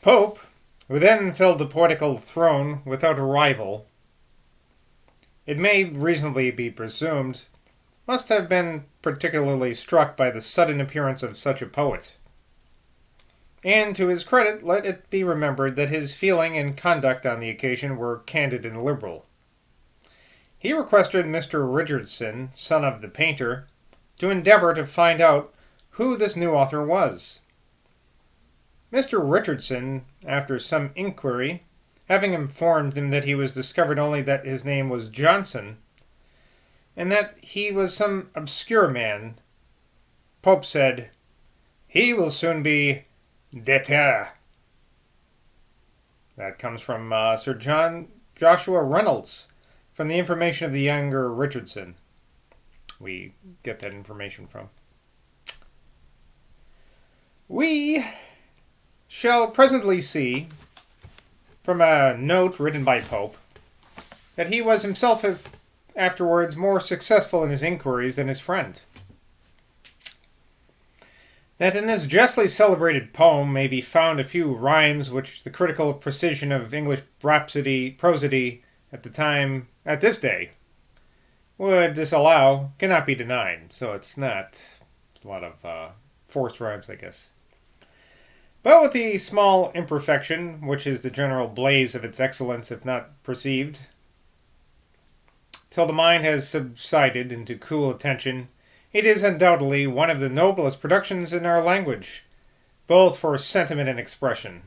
Pope, who then filled the poetical throne without a rival, it may reasonably be presumed, must have been particularly struck by the sudden appearance of such a poet. And to his credit, let it be remembered that his feeling and conduct on the occasion were candid and liberal. He requested Mr. Richardson, son of the painter, to endeavor to find out who this new author was. Mr. Richardson, after some inquiry, having informed him that he was discovered only that his name was Johnson, and that he was some obscure man, Pope said, "He will soon be déterré." That comes from Sir Joshua Reynolds, from the information of the younger Richardson. We get that information from. We shall presently see, from a note written by Pope, that he was himself afterwards more successful in his inquiries than his friend. That in this justly celebrated poem may be found a few rhymes which the critical precision of English prosody at this day, would disallow, cannot be denied. So it's not a lot of forced rhymes, I guess. But with the small imperfection, which is the general blaze of its excellence if not perceived, till the mind has subsided into cool attention, it is undoubtedly one of the noblest productions in our language, both for sentiment and expression.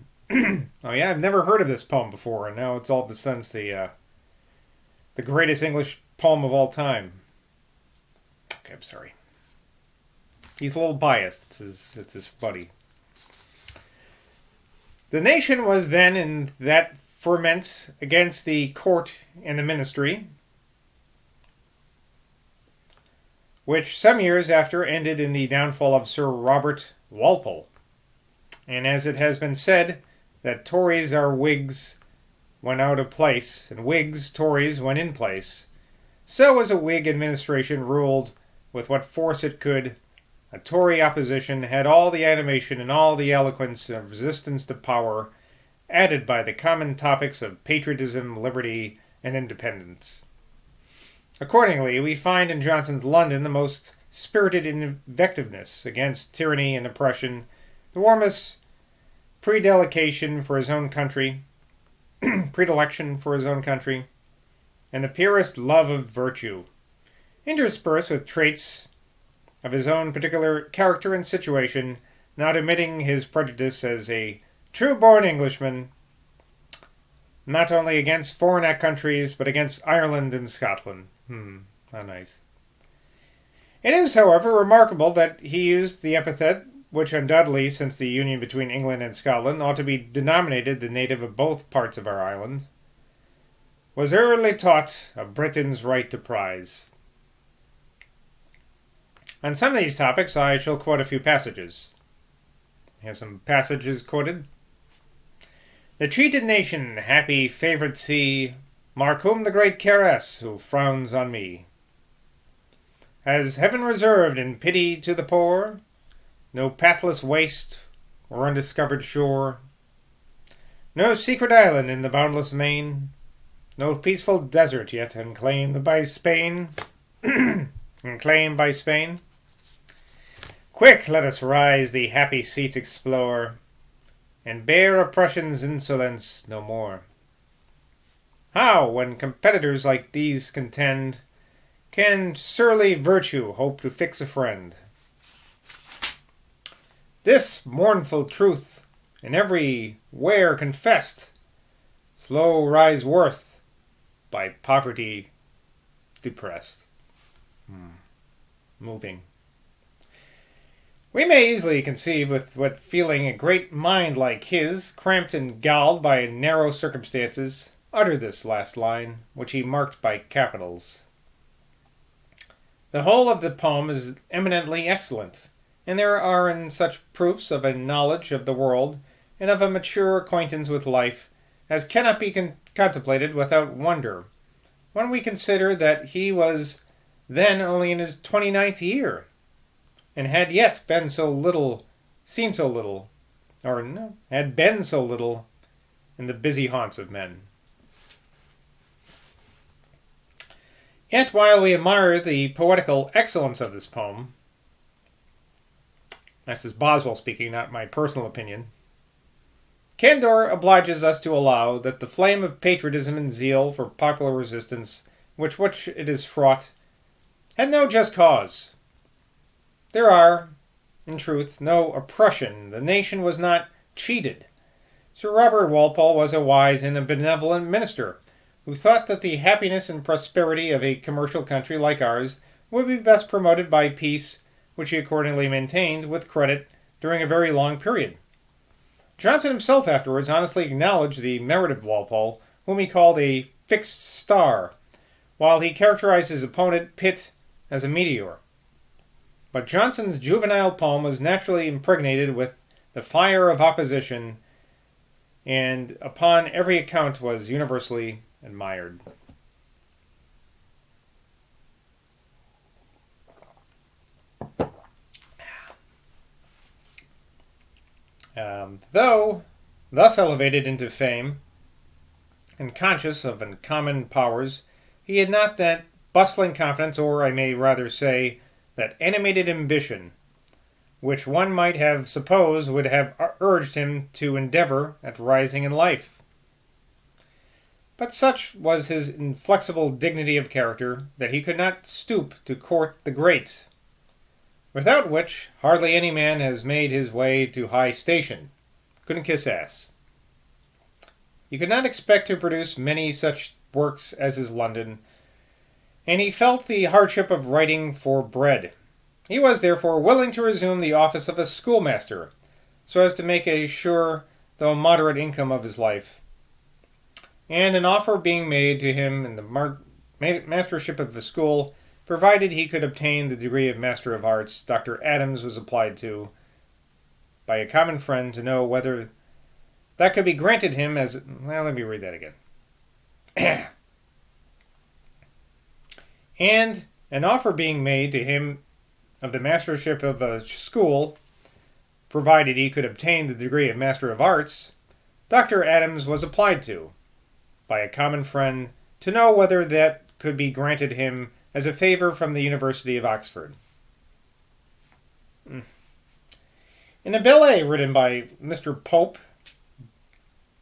Oh yeah, I've never heard of this poem before, and now it's all of a sudden the greatest English poem of all time. Okay, I'm sorry. He's a little biased. It's his buddy. The nation was then in that ferment against the court and the ministry, which some years after ended in the downfall of Sir Robert Walpole. And as it has been said, that Tories are Whigs when out of place, and Whigs Tories when in place, so as a Whig administration ruled with what force it could, a Tory opposition had all the animation and all the eloquence of resistance to power, added by the common topics of patriotism, liberty, and independence. Accordingly, we find in Johnson's London the most spirited invectiveness against tyranny and oppression, the warmest predilection for his own country, and the purest love of virtue, interspersed with traits of his own particular character and situation, not omitting his prejudice as a true-born Englishman, not only against foreign countries, but against Ireland and Scotland. How nice. It is, however, remarkable that he used the epithet, which undoubtedly, since the union between England and Scotland, ought to be denominated the native of both parts of our island, was early taught a Briton's right to prize. On some of these topics, I shall quote a few passages. I have some passages quoted. "The cheated nation, happy favourite see, mark whom the great caress who frowns on me. Has heaven reserved in pity to the poor no pathless waste or undiscovered shore, no secret island in the boundless main, no peaceful desert yet unclaimed by Spain, unclaimed by Spain? Quick, let us rise, the happy seats explore, and bear oppression's insolence no more. How, when competitors like these contend, can surly virtue hope to fix a friend? This mournful truth, in every where confessed, slow rise worth by poverty depressed." Moving. We may easily conceive with what feeling a great mind like his, cramped and galled by narrow circumstances, uttered this last line, which he marked by capitals. The whole of the poem is eminently excellent, and there are in such proofs of a knowledge of the world and of a mature acquaintance with life as cannot be contemplated without wonder, when we consider that he was then only in his 29th year, and had yet been so little, seen so little, or no, had been so little, in the busy haunts of men. Yet, while we admire the poetical excellence of this poem, this is Boswell speaking, not my personal opinion, candor obliges us to allow that the flame of patriotism and zeal for popular resistance, with which it is fraught, had no just cause. There are, in truth, no oppression. The nation was not cheated. Sir Robert Walpole was a wise and a benevolent minister, who thought that the happiness and prosperity of a commercial country like ours would be best promoted by peace, which he accordingly maintained with credit during a very long period. Johnson himself afterwards honestly acknowledged the merit of Walpole, whom he called a fixed star, while he characterized his opponent, Pitt, as a meteor. But Johnson's juvenile poem was naturally impregnated with the fire of opposition, and upon every account was universally admired. Though thus elevated into fame and conscious of uncommon powers, he had not that bustling confidence, or I may rather say, that animated ambition, which one might have supposed would have urged him to endeavor at rising in life. But such was his inflexible dignity of character that he could not stoop to court the great, without which hardly any man has made his way to high station. Couldn't kiss ass. He could not expect to produce many such works as his London, and he felt the hardship of writing for bread. He was therefore willing to resume the office of a schoolmaster, so as to make a sure, though moderate income of his life. And an offer being made to him in the mastership of the school, provided he could obtain the degree of Master of Arts, Dr. Adams was applied to by a common friend to know whether that could be granted him as... Well, let me read that again. And an offer being made to him of the mastership of a school, provided he could obtain the degree of Master of Arts, Dr. Adams was applied to by a common friend to know whether that could be granted him as a favor from the University of Oxford. In a billet written by Mr. Pope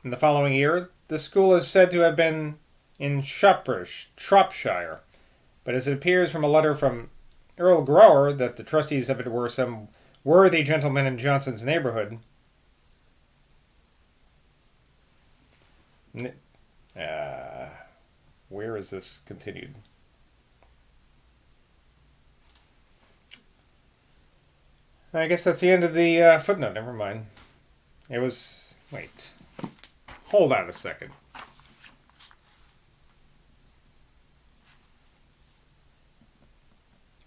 in the following year, the school is said to have been in Shropshire, but as it appears from a letter from Earl Grower that the trustees of it were some worthy gentlemen in Johnson's neighborhood. Where is this continued? I guess that's the end of the footnote. Never mind. It was... Wait. Hold on a second.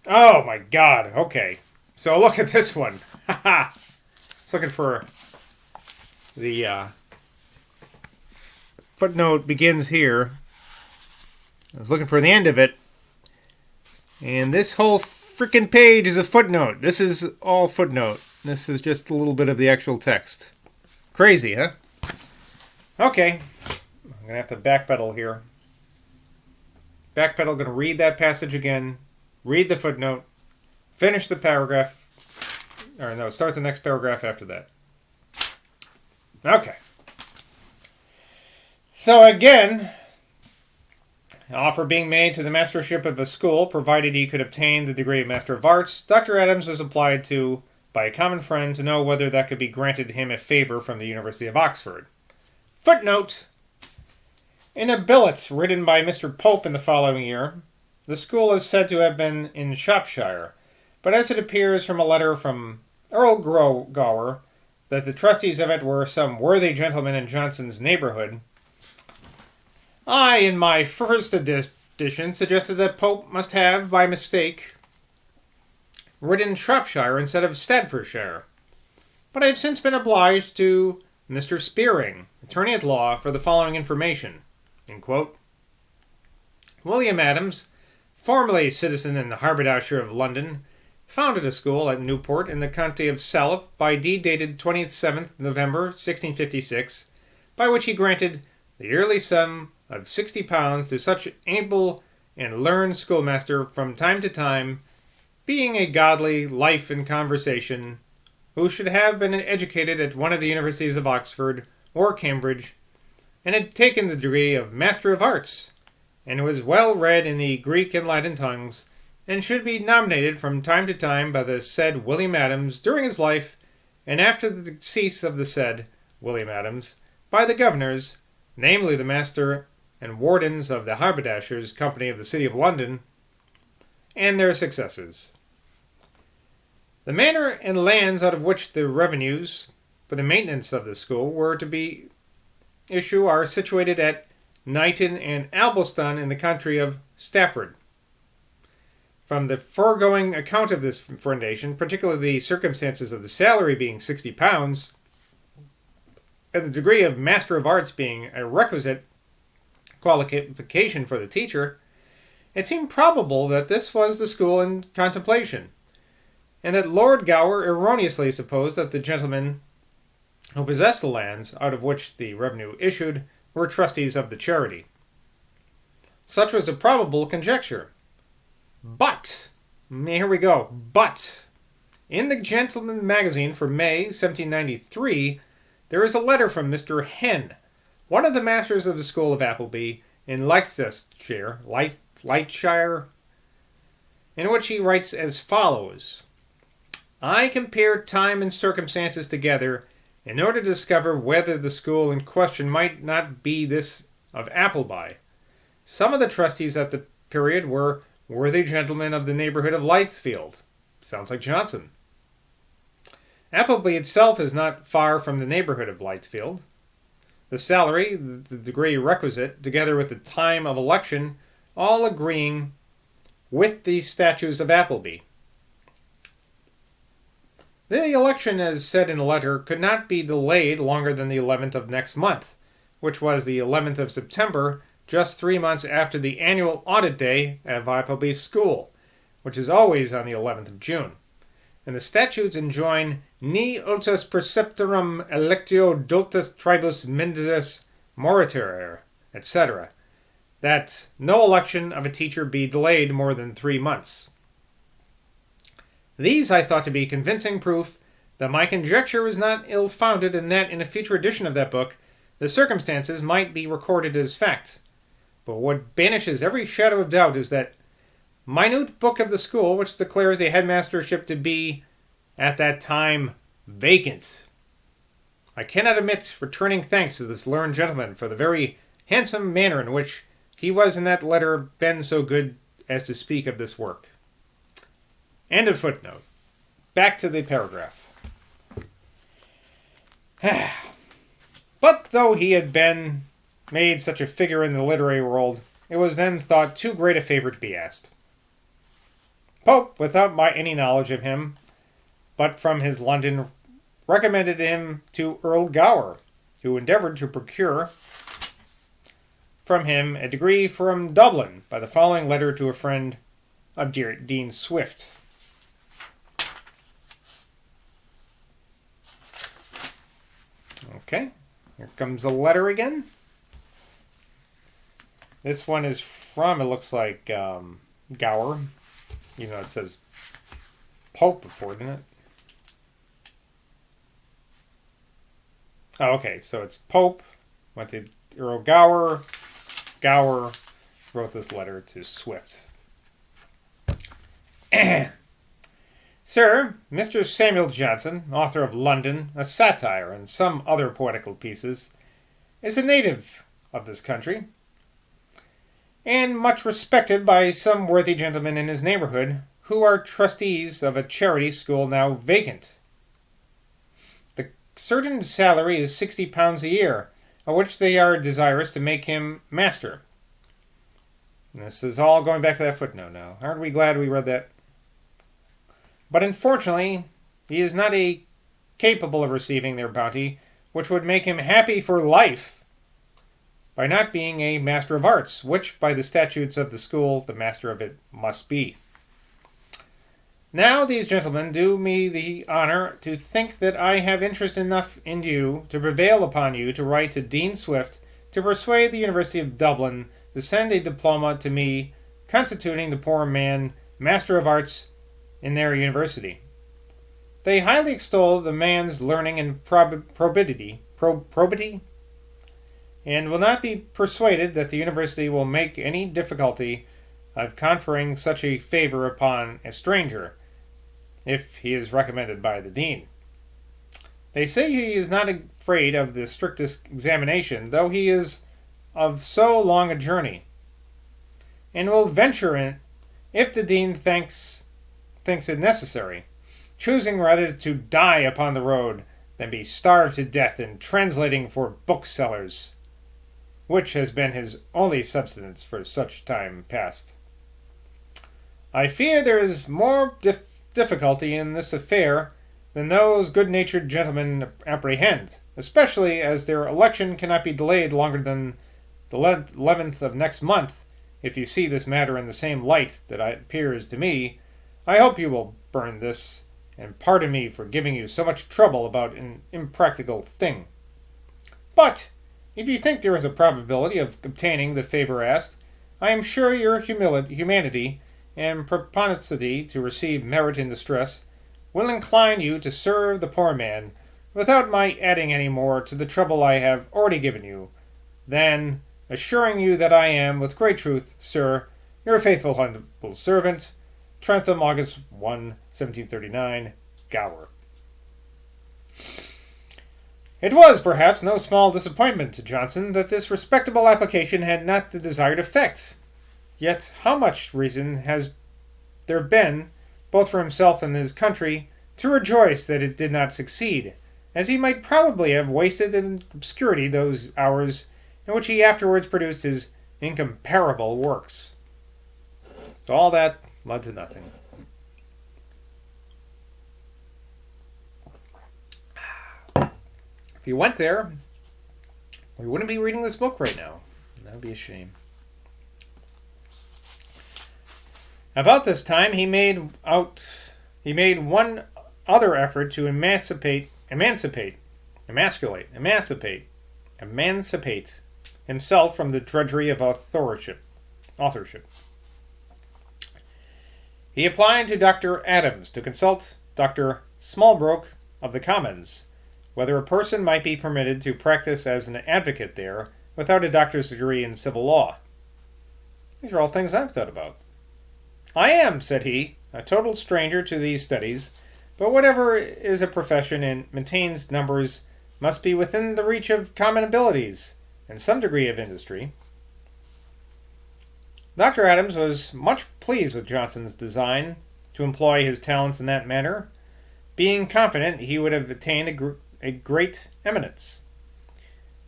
Oh my god. Okay. So look at this one. Haha. It's looking for the footnote begins here. I was looking for the end of it. And this whole freaking page is a footnote. This is all footnote. This is just a little bit of the actual text. Crazy, huh? Okay. I'm going to have to backpedal here. Backpedal, going to read that passage again. Read the footnote. Finish the paragraph. Or no, start the next paragraph after that. Okay. So again, offer being made to the mastership of a school, provided he could obtain the degree of Master of Arts, Dr. Adams was applied to by a common friend to know whether that could be granted him a favor from the University of Oxford. Footnote. In a billet written by Mr. Pope in the following year, the school is said to have been in Shropshire, but as it appears from a letter from Earl Gower that the trustees of it were some worthy gentlemen in Johnson's neighborhood, I, in my first edition, suggested that Pope must have, by mistake, written Shropshire instead of Staffordshire. But I have since been obliged to Mr. Spearing, attorney at law, for the following information. In quote, William Adams, formerly citizen in the Haberdasher of London, founded a school at Newport in the county of Salop by deed dated 27th November 1656, by which he granted the yearly sum of £60 to such able and learned schoolmaster from time to time, being a godly life and conversation, who should have been educated at one of the universities of Oxford or Cambridge, and had taken the degree of Master of Arts, and was well read in the Greek and Latin tongues, and should be nominated from time to time by the said William Adams during his life, and after the decease of the said William Adams, by the governors, namely the Master and Wardens of the Haberdashers' Company of the City of London, and their successors. The manor and lands out of which the revenues for the maintenance of the school were to be issue are situated at Knighton and Albleston in the county of Stafford. From the foregoing account of this foundation, particularly the circumstances of the salary being £60, and the degree of Master of Arts being a requisite qualification for the teacher, it seemed probable that this was the school in contemplation, and that Lord Gower erroneously supposed that the gentlemen who possessed the lands out of which the revenue issued were trustees of the charity. Such was a probable conjecture. But, here we go, but, in the Gentleman magazine for May 1793, there is a letter from Mr. Henn, one of the masters of the school of Appleby in Leicestershire, in which he writes as follows: I compared time and circumstances together in order to discover whether the school in question might not be this of Appleby. Some of the trustees at the period were worthy gentlemen of the neighborhood of Lichfield. Sounds like Johnson. Appleby itself is not far from the neighborhood of Lichfield. The salary, the degree requisite, together with the time of election, all agreeing with the statutes of Appleby. The election, as said in the letter, could not be delayed longer than the 11th of next month, which was the 11th of September, just 3 months after the annual audit day at Appleby's school, which is always on the 11th of June. And the statutes enjoin ni ultus preceptorum electio dultus tribus mendes moritare, etc., that no election of a teacher be delayed more than 3 months. These I thought to be convincing proof that my conjecture was not ill-founded, and that in a future edition of that book the circumstances might be recorded as fact. But what banishes every shadow of doubt is that minute book of the school which declares the headmastership to be, at that time, vacant. I cannot omit returning thanks to this learned gentleman for the very handsome manner in which he was in that letter been so good as to speak of this work. End of footnote. Back to the paragraph. But though he had been made such a figure in the literary world, it was then thought too great a favour to be asked. Pope, without any knowledge of him, but from his London, recommended him to Earl Gower, who endeavoured to procure from him a degree from Dublin by the following letter to a friend of Dean Swift. Okay, here comes the letter again. This one is from, it looks like, Gower, even though it says Pope before, didn't it? Oh, okay, so it's Pope, went to Earl Gower, Gower wrote this letter to Swift. Sir, Mr. Samuel Johnson, author of London, a satire, and some other poetical pieces, is a native of this country, and much respected by some worthy gentlemen in his neighbourhood, who are trustees of a charity school now vacant. The certain salary is £60 a year, of which they are desirous to make him master. And this is all going back to that footnote now. Aren't we glad we read that? But unfortunately, he is not capable of receiving their bounty, which would make him happy for life, by not being a Master of Arts, which, by the statutes of the school, the master of it must be. Now these gentlemen do me the honour to think that I have interest enough in you to prevail upon you to write to Dean Swift to persuade the University of Dublin to send a diploma to me constituting the poor man Master of Arts in their university. They highly extol the man's learning and probity, and will not be persuaded that the university will make any difficulty of conferring such a favour upon a stranger, if he is recommended by the dean. They say he is not afraid of the strictest examination, though he is of so long a journey, and will venture in if the dean thinks it necessary, choosing rather to die upon the road than be starved to death in translating for booksellers, which has been his only subsistence for such time past. I fear there is more difficulty in this affair than those good-natured gentlemen apprehend, especially as their election cannot be delayed longer than the 11th of next month. If you see this matter in the same light that it appears to me, I hope you will burn this, and pardon me for giving you so much trouble about an impractical thing. But if you think there is a probability of obtaining the favour asked, I am sure your humanity and propensity to receive merit in distress will incline you to serve the poor man, without my adding any more to the trouble I have already given you, than assuring you that I am, with great truth, sir, your faithful humble servant, Trentham, August 1, 1739, Gower. It was, perhaps, no small disappointment to Johnson that this respectable application had not the desired effect. Yet how much reason has there been, both for himself and his country, to rejoice that it did not succeed, as he might probably have wasted in obscurity those hours in which he afterwards produced his incomparable works. So all that led to nothing. If he went there, we wouldn't be reading this book right now. That would be a shame. About this time, he made one other effort to emancipate himself from the drudgery of authorship. He applied to Dr. Adams to consult Dr. Smallbrook of the Commons whether a person might be permitted to practice as an advocate there without a doctor's degree in civil law. These are all things I've thought about. I am, said he, a total stranger to these studies, but whatever is a profession and maintains numbers must be within the reach of common abilities and some degree of industry. Dr. Adams was much pleased with Johnson's design to employ his talents in that manner, being confident he would have attained a great eminence.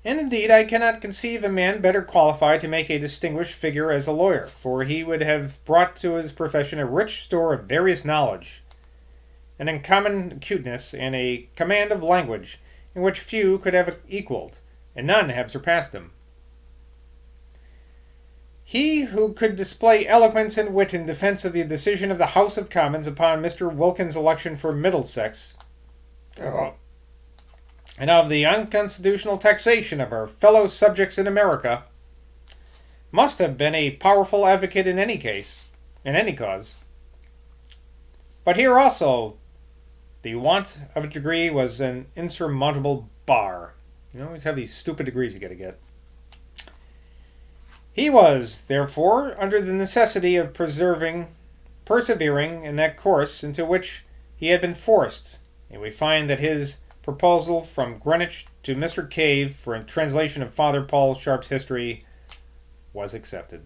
And indeed I cannot conceive a man better qualified to make a distinguished figure as a lawyer, for he would have brought to his profession a rich store of various knowledge, an uncommon acuteness, and a command of language in which few could have equalled, and none have surpassed him. He who could display eloquence and wit in defence of the decision of the House of Commons upon Mr. Wilkins's election for Middlesex, and of the unconstitutional taxation of our fellow subjects in America, must have been a powerful advocate in any case, in any cause. But here also, the want of a degree was an insurmountable bar. You always have these stupid degrees you gotta get. He was, therefore, under the necessity of persevering in that course into which he had been forced, and we find that his proposal from Greenwich to Mr. Cave for a translation of Father Paul Sharp's history was accepted.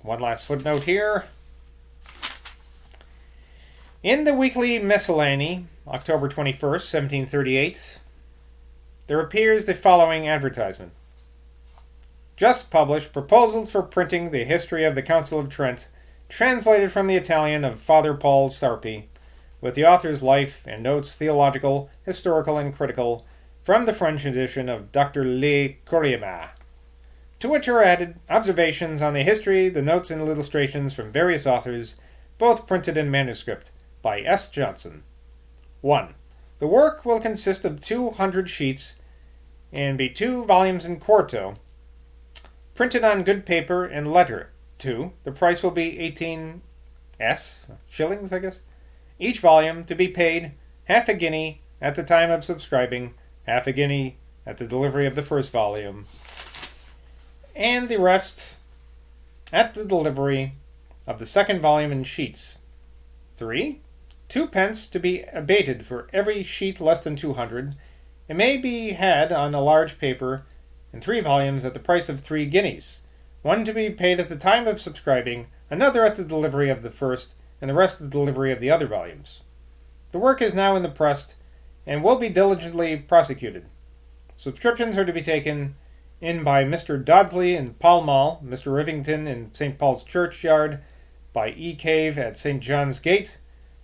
One last footnote here. In the Weekly Miscellany, October 21st, 1738, there appears the following advertisement. Just published proposals for printing the history of the Council of Trent, translated from the Italian of Father Paul Sarpi, with the author's life and notes theological, historical, and critical, from the French edition of Dr. Le Courrier, to which are added observations on the history, the notes and illustrations from various authors, both printed in manuscript, by S. Johnson. 1. The work will consist of 200 sheets and be 2 volumes in quarto, printed on good paper and letter. 2. The price will be 18 shillings, I guess. Each volume to be paid half a guinea at the time of subscribing, half a guinea at the delivery of the first volume, and the rest at the delivery of the second volume in sheets. 3. 2 pence to be abated for every sheet less than 200. It may be had on a large paper in 3 volumes at the price of 3 guineas. 1 to be paid at the time of subscribing, another at the delivery of the first, and the rest at the delivery of the other volumes. The work is now in the press and will be diligently prosecuted. Subscriptions are to be taken in by Mr. Dodsley in Pall Mall, Mr. Rivington in St. Paul's Churchyard, by E. Cave at St. John's Gate,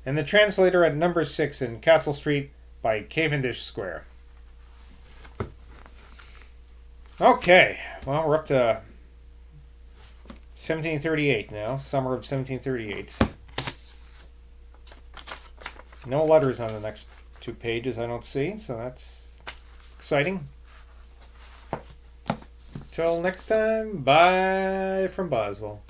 and the translator at number 6 in Castle Street by Cavendish Square. Okay, well, we're up to 1738 now, summer of 1738. No letters on the next 2 pages, I don't see, so that's exciting. Till next time, bye from Boswell.